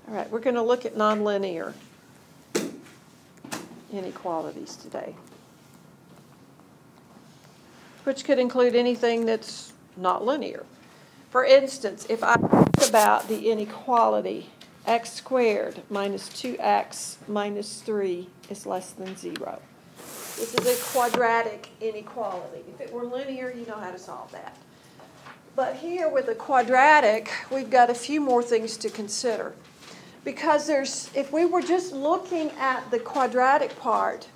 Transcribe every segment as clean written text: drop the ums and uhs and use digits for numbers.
All right, we're going to look at nonlinear inequalities today, which could include anything that's not linear. For instance, if I think about the inequality x squared minus 2x minus 3 is less than 0. This is a quadratic inequality. If it were linear, you know how to solve that. But here with a quadratic, we've got a few more things to consider. Because if we were just looking at the quadratic part,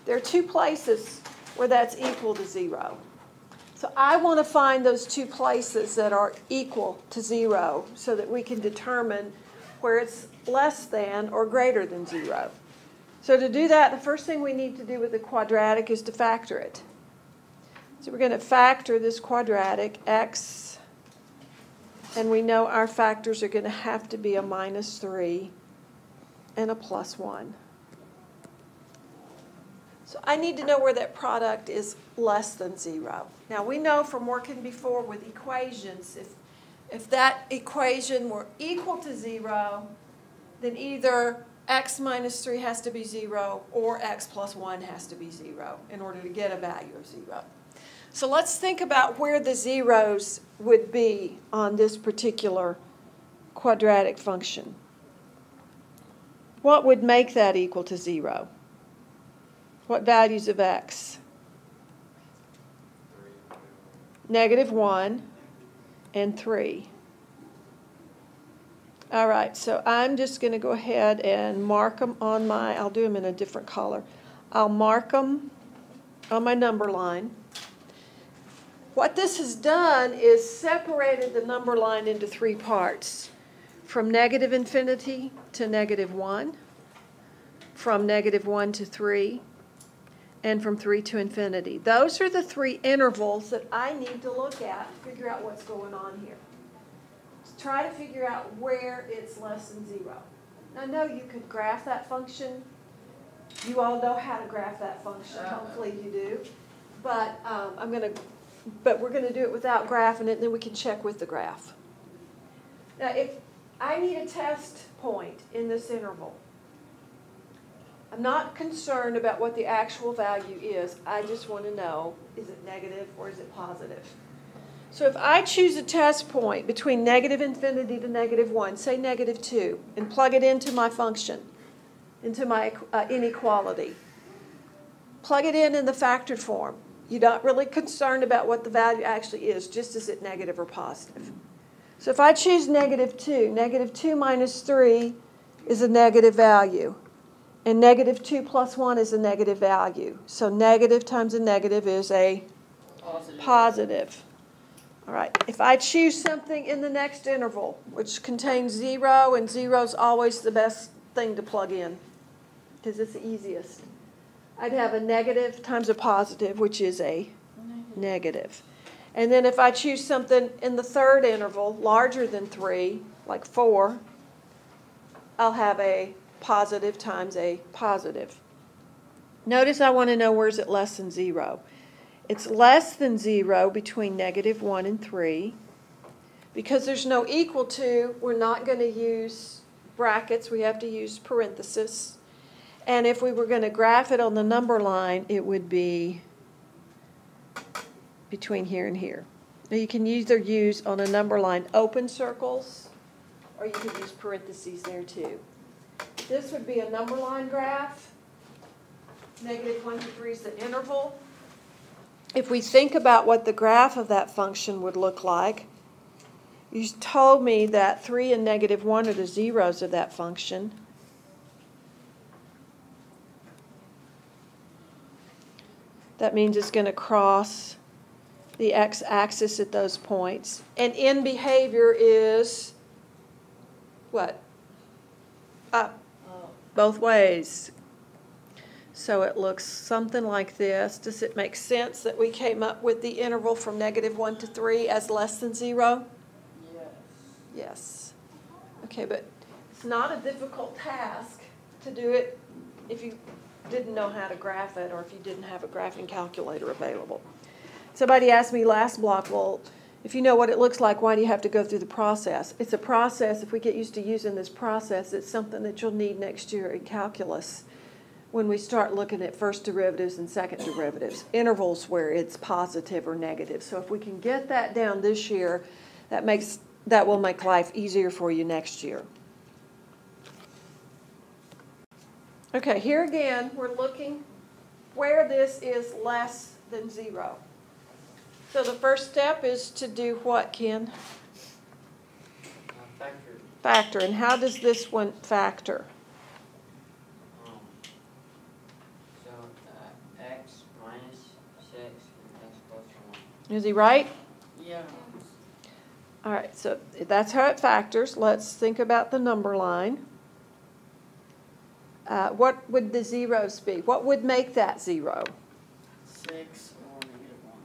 there are two places where that's equal to 0. So I want to find those two places that are equal to 0 so that we can determine where it's less than or greater than 0. So to do that, the first thing we need to do with the quadratic is to factor it. So we're going to factor this quadratic, x, and we know our factors are going to have to be a minus 3 and a plus 1. So I need to know where that product is less than 0. Now we know from working before with equations, if that equation were equal to 0, then either x minus 3 has to be 0 or x plus 1 has to be 0 in order to get a value of 0. So let's think about where the zeros would be on this particular quadratic function. What would make that equal to 0? What values of x? Negative 1 and 3. All right, so I'm just going to go ahead and mark them on I'll do them in a different color. I'll mark them on my number line. What this has done is separated the number line into three parts. From negative infinity to negative 1, from negative 1 to 3, and from 3 to infinity. Those are the three intervals that I need to look at to figure out what's going on here. Try to figure out where it's less than 0. Now, I know you could graph that function. You all know how to graph that function. Hopefully you do. But we're going to do it without graphing it, and then we can check with the graph. Now, if I need a test point in this interval, I'm not concerned about what the actual value is. I just want to know, is it negative or is it positive? So if I choose a test point between negative infinity to negative 1, say negative 2, and plug it into my function, into my inequality, plug it in the factored form. You're not really concerned about what the value actually is, just is it negative or positive. So if I choose negative 2 minus 3 is a negative value. And negative 2 plus 1 is a negative value. So negative times a negative is a positive. All right, if I choose something in the next interval, which contains 0, and 0 is always the best thing to plug in, because it's the easiest, I'd have a negative times a positive, which is a negative. And then if I choose something in the third interval, larger than 3, like 4, I'll have a positive times a positive. Notice I want to know where's it less than 0. It's less than 0 between negative 1 and 3. Because there's no equal to, we're not going to use brackets. We have to use parentheses. And if we were going to graph it on the number line, it would be between here and here. Now you can either use on a number line open circles, or you could use parentheses there too. This would be a number line graph. Negative 1 to 3 is the interval. If we think about what the graph of that function would look like, you told me that 3 and negative 1 are the zeros of that function. That means it's going to cross the x-axis at those points. And in behavior is what? Up. Both ways. So it looks something like this. Does it make sense that we came up with the interval from negative 1 to 3 as less than 0? Yes. Yes. Okay, but it's not a difficult task to do it if you didn't know how to graph it or if you didn't have a graphing calculator available. Somebody asked me last block, well, If you know what it looks like, why do you have to go through the process? It's a process. If we get used to using this process, it's something that you'll need next year in calculus when we start looking at first derivatives and second derivatives, intervals where it's positive or negative. So if we can get that down this year, that will make life easier for you next year. Okay, here again, we're looking where this is less than 0. So the first step is to do what, Ken? Factor. Factor. And how does this one factor? So x minus 6 and x plus 1. Is he right? Yeah. All right, so that's how it factors. Let's think about the number line. What would the zeros be? What would make that 0? 6 or -1.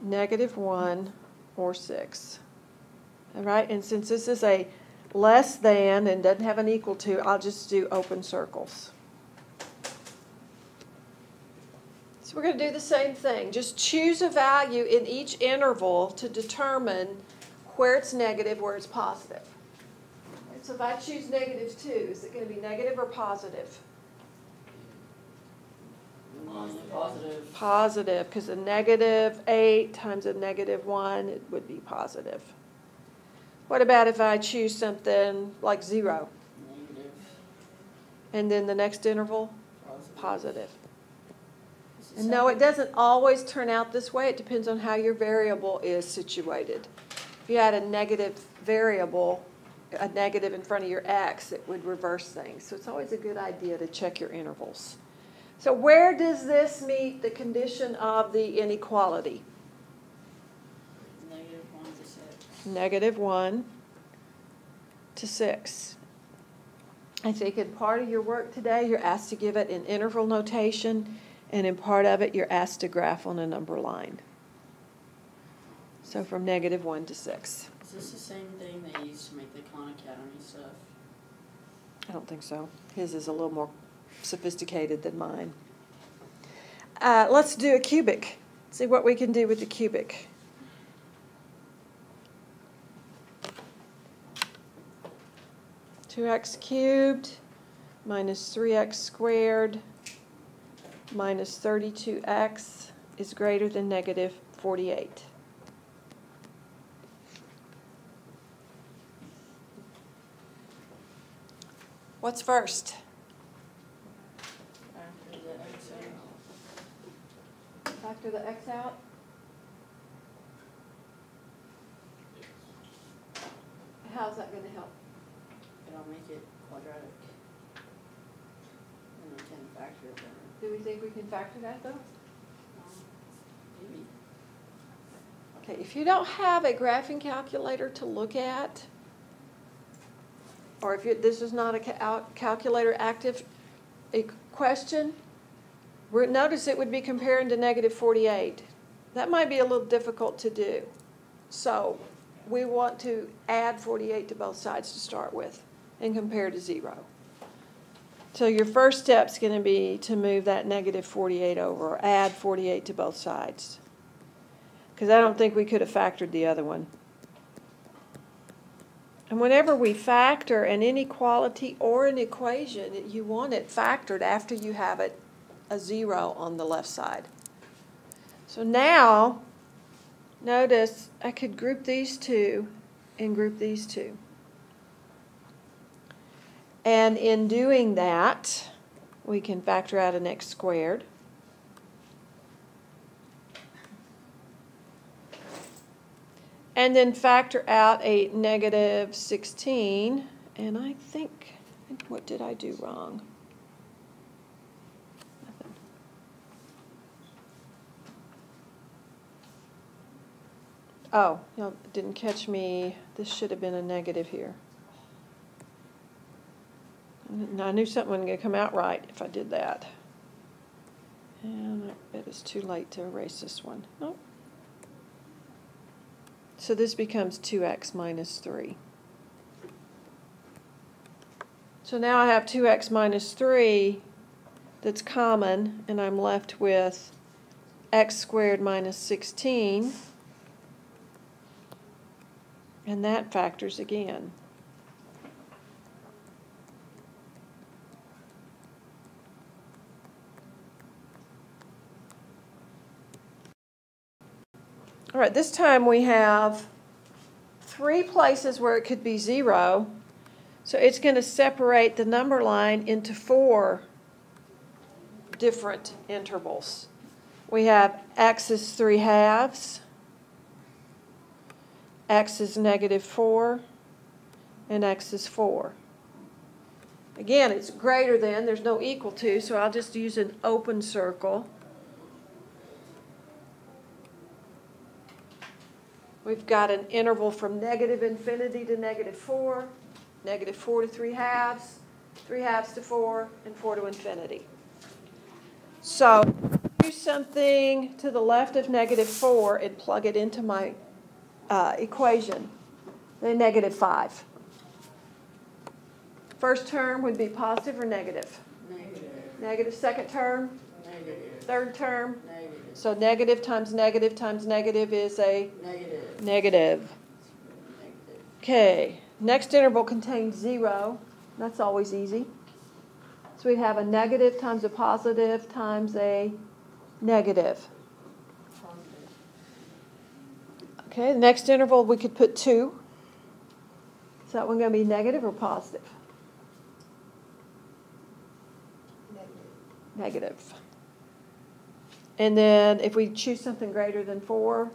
-1 or 6. All right, and since this is a less than and doesn't have an equal to, I'll just do open circles. So we're going to do the same thing. Just choose a value in each interval to determine where it's negative, where it's positive. And so if I choose -2, is it going to be negative or positive? Positive. Positive, because a -8 times a -1, it would be positive. What about if I choose something like 0? Negative. And then the next interval? Positive. Positive. And no, it doesn't always turn out this way. It depends on how your variable is situated. If you had a negative variable, a negative in front of your x, it would reverse things. So it's always a good idea to check your intervals. So where does this meet the condition of the inequality? -1 to 6. -1 to 6. I think in part of your work today, you're asked to give it in interval notation, and in part of it, you're asked to graph on a number line. So from -1 to 6. Is this the same thing they used to make the Khan Academy stuff? I don't think so. His is a little more sophisticated than mine. Let's do a cubic. See what we can do with the cubic. (2x cubed minus 3x squared minus 32x is greater than -48. What's first? Factor the x out. How's that going to help? It'll make it quadratic. And we can factor it better. Do we think we can factor that though? Maybe. Okay, if you don't have a graphing calculator to look at, or if this is not a calculator active question, notice it would be comparing to -48. That might be a little difficult to do. So we want to add 48 to both sides to start with and compare to 0. So your first step is going to be to move that -48 over, or add 48 to both sides. Because I don't think we could have factored the other one. And whenever we factor an inequality or an equation, you want it factored after you have it a 0 on the left side. So now, notice I could group these two and group these two. And in doing that, we can factor out an x squared. And then factor out a -16. And I think, what did I do wrong? Nothing. Oh, y'all didn't catch me. This should have been a negative here. I knew something wasn't going to come out right if I did that. And I bet it's too late to erase this one. Nope. So this becomes 2x minus 3. So now I have 2x minus 3 that's common, and I'm left with x squared minus 16 And that factors again. All right, this time we have 3 places where it could be 0. So it's going to separate the number line into 4 different intervals. We have x is 3/2, x is -4, and x is 4. Again, it's greater than, there's no equal to, so I'll just use an open circle. We've got an interval from -infinity to -4, -4 to 3/2, 3/2 to 4, and 4 to infinity. So do something to the left of -4 and plug it into my equation, then -5. First term would be positive or negative? Negative. Negative. Second term? Negative. Third term? Negative. So negative times negative times negative is a Negative. negative. Negative. Okay, next interval contains 0. That's always easy. So we have a negative times a positive times a negative. Positive. Okay, the next interval we could put 2. Is that one going to be negative or positive? Negative. And then if we choose something greater than 4,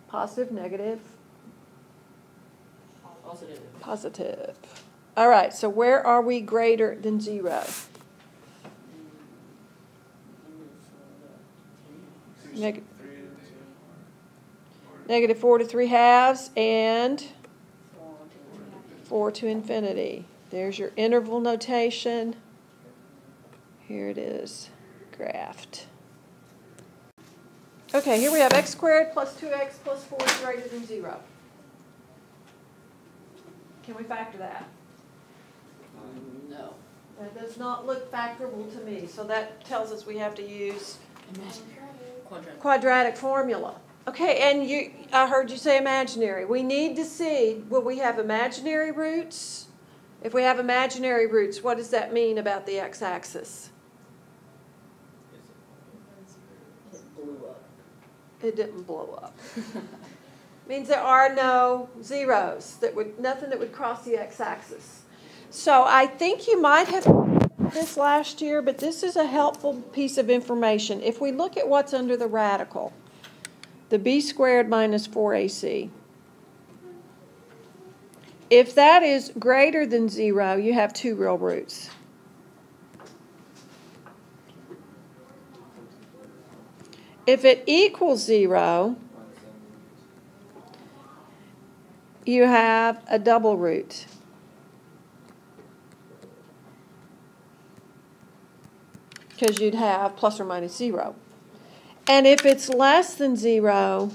positive, negative, Positive. positive. All right, so where are we greater than 0? Neg -4 to 3/2 and 4 to infinity. There's your interval notation. Here it is, graphed. Okay, here we have x squared plus 2x plus 4 is greater than 0. Can we factor that? No. That does not look factorable to me, so that tells us we have to use quadratic formula. Okay, and I heard you say imaginary. We need to see, will we have imaginary roots? If we have imaginary roots, what does that mean about the x-axis? It blew up. It didn't blow up. Means there are no zeros, nothing that would cross the x-axis. So I think you might have this last year, but this is a helpful piece of information. If we look at what's under the radical, the b squared minus 4ac. If that is greater than 0, you have 2 real roots. If it equals 0, you have a double root. Because you'd have plus or minus 0. And if it's less than 0,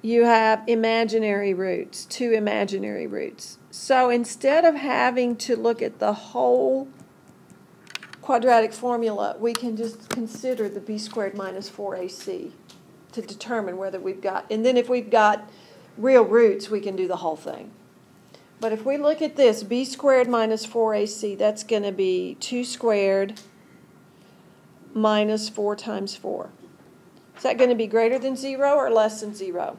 you have imaginary roots, 2 imaginary roots. So instead of having to look at the whole quadratic formula, we can just consider the b squared minus 4ac to determine whether we've got, and then if we've got real roots, we can do the whole thing. But if we look at this, b squared minus 4ac, that's going to be 2 squared minus 4 times 4. Is that going to be greater than 0 or less than 0?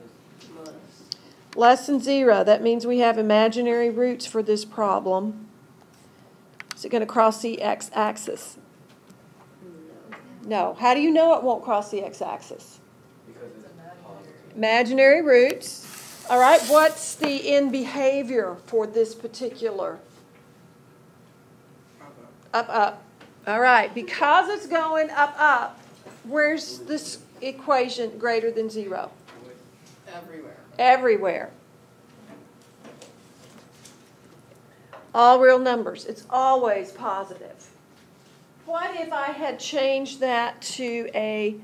Less than 0. That means we have imaginary roots for this problem. Is it going to cross the x-axis? No. How do you know it won't cross the x-axis? Because it's positive. Imaginary roots. All right, what's the end behavior for this particular? Up, up. All right, because it's going up, up, where's this equation greater than 0? Everywhere. Everywhere. All real numbers. It's always positive. What if I had changed that to a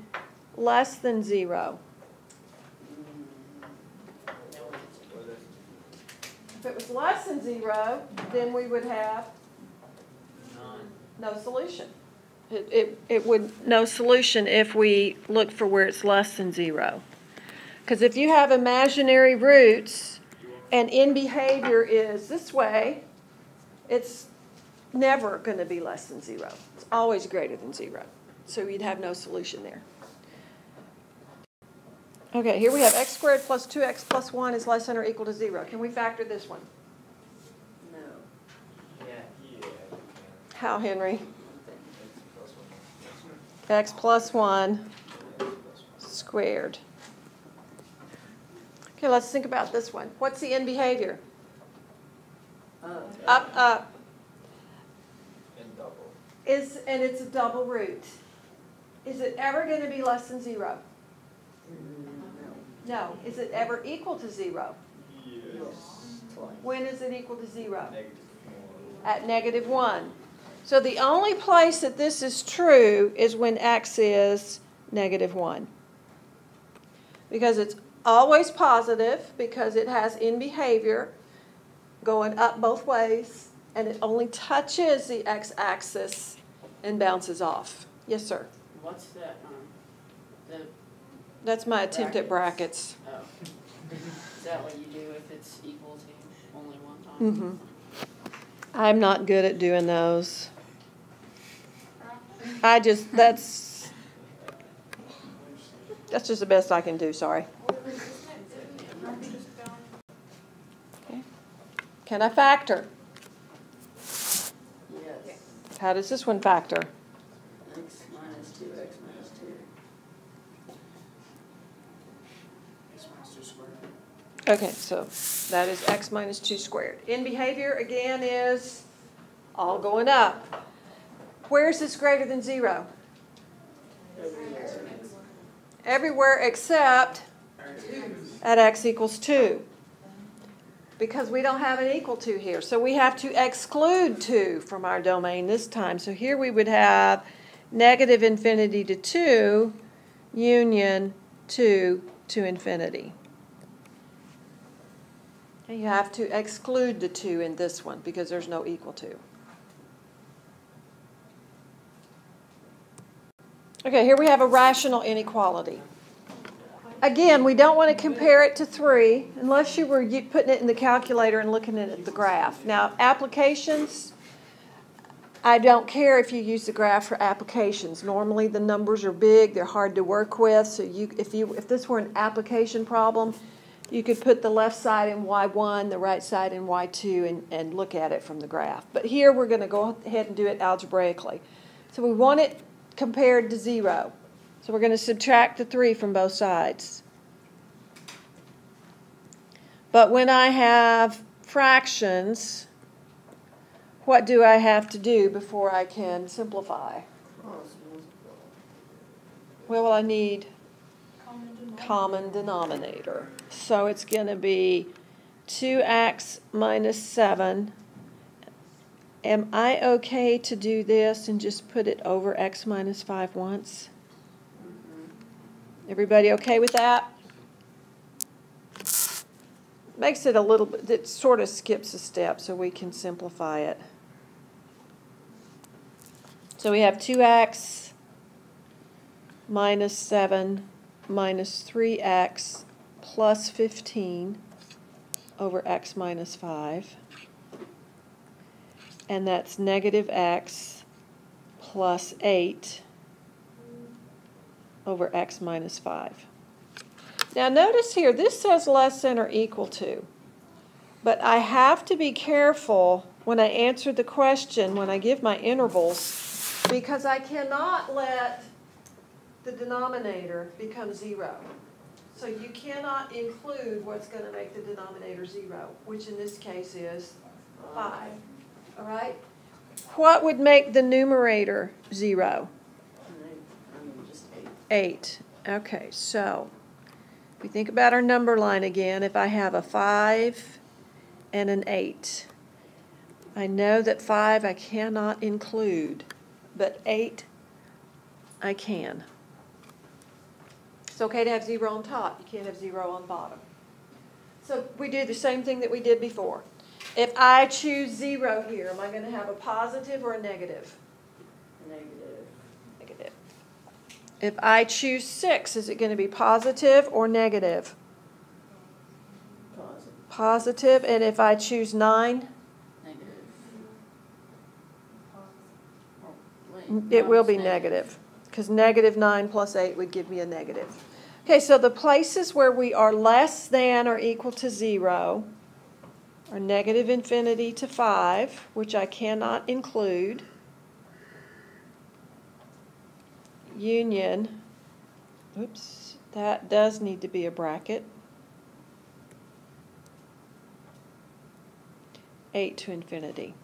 less than 0? If it was less than 0, then we would have no solution. It would no solution if we look for where it's less than 0. Because if you have imaginary roots and in behavior is this way, it's never going to be less than 0. It's always greater than 0. So you'd have no solution there. Okay, here we have x squared plus 2x plus 1 is less than or equal to 0. Can we factor this one? No. Yeah. How, Henry? X plus 1 squared. Okay, let's think about this one. What's the in behavior? Up, up. And double. And it's a double root. Is it ever going to be less than 0? No. Is it ever equal to 0? Yes. When is it equal to 0? -1. At -1. So the only place that this is true is when x is -1. Because it's always positive, because it has in behavior going up both ways, and it only touches the x-axis and bounces off. Yes, sir? What's that, the, That's my attempt at brackets. oh. Is that what you do if it's equal to only one time? I'm not good at doing those. That's just the best I can do, sorry. Okay. Can I factor? Yes. How does this one factor? X minus 2, x minus 2. Okay, so that is x minus 2 squared. In behavior, again, is all going up. Where is this greater than 0? Everywhere except at x equals 2. Because we don't have an equal to here. So we have to exclude 2 from our domain this time. So here we would have negative infinity to 2, union 2 to infinity. And you have to exclude the 2 in this one because there's no equal to. Okay, here we have a rational inequality. Again, we don't want to compare it to 3 unless you were putting it in the calculator and looking at the graph. Now, applications, I don't care if you use the graph for applications. Normally, the numbers are big, they're hard to work with. So if this were an application problem, you could put the left side in Y1, the right side in Y2, and look at it from the graph. But here, we're going to go ahead and do it algebraically. So we want it compared to 0. So we're going to subtract the 3 from both sides. But when I have fractions, what do I have to do before I can simplify? Well, I need common denominator. So it's going to be 2x minus 7. Am I okay to do this and just put it over x minus 5 once? Everybody okay with that? Makes it a little bit, it sort of skips a step so we can simplify it. So we have 2x minus 7 minus 3x plus 15 over x minus 5. And that's negative x plus 8 over x minus 5. Now notice here, this says less than or equal to. But I have to be careful when I answer the question, when I give my intervals, because I cannot let the denominator become 0. So you cannot include what's going to make the denominator 0, which in this case is 5. All right? What would make the numerator 0? 8. Okay, so if we think about our number line again, if I have a 5 and an 8, I know that 5 I cannot include, but 8 I can. It's okay to have 0 on top. You can't have 0 on bottom. So we do the same thing that we did before. If I choose 0 here, am I going to have a positive or a negative? Negative. Negative. If I choose 6, is it going to be positive or negative? Positive. Positive, and if I choose 9, Negative. Oh, wait, it no, will it's be negative, because negative 9 plus 8 would give me a negative. Okay, so the places where we are less than or equal to 0 are negative infinity to 5, which I cannot include, union, oops, that does need to be a bracket, 8 to infinity.